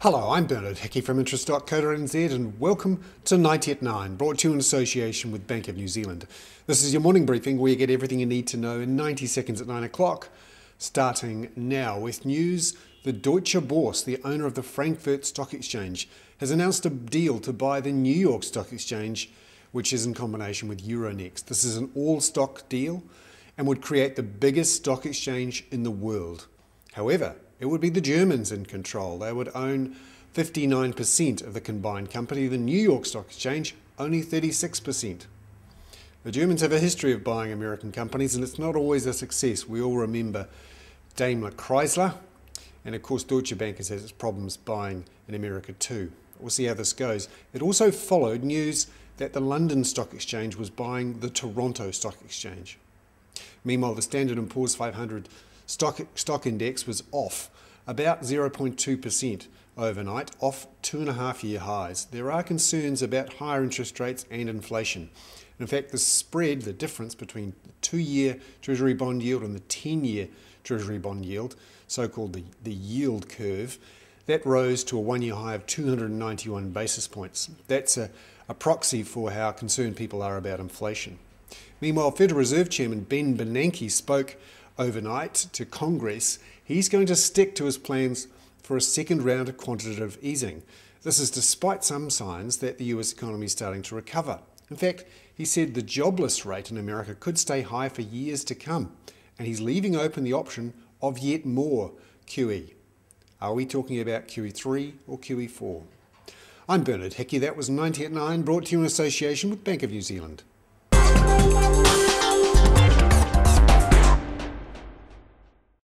Hello, I'm Bernard Hickey from interest.co.nz and welcome to 90 at 9, brought to you in association with Bank of New Zealand. This is your morning briefing where you get everything you need to know in 90 seconds at 9 o'clock. Starting now with news, the Deutsche Börse, the owner of the Frankfurt Stock Exchange, has announced a deal to buy the New York Stock Exchange, which is in combination with Euronext. This is an all-stock deal and would create the biggest stock exchange in the world. However, it would be the Germans in control. They would own 59% of the combined company. The New York Stock Exchange, only 36%. The Germans have a history of buying American companies, and it's not always a success. We all remember Daimler Chrysler, and of course Deutsche Bank has had its problems buying in America too. We'll see how this goes. It also followed news that the London Stock Exchange was buying the Toronto Stock Exchange. Meanwhile, the Standard & Poor's 500 stock index was off about 0.2% overnight, off 2.5-year highs. There are concerns about higher interest rates and inflation. In fact, the spread, the difference between the 2-year Treasury bond yield and the 10-year Treasury bond yield, so-called the yield curve, that rose to a 1-year high of 291 basis points. That's a proxy for how concerned people are about inflation. Meanwhile, Federal Reserve Chairman Ben Bernanke spoke overnight to Congress. He's going to stick to his plans for a second round of quantitative easing. This is despite some signs that the US economy is starting to recover. In fact, he said the jobless rate in America could stay high for years to come, and he's leaving open the option of yet more QE. Are we talking about QE3 or QE4? I'm Bernard Hickey. That was 90 at 9, brought to you in association with Bank of New Zealand.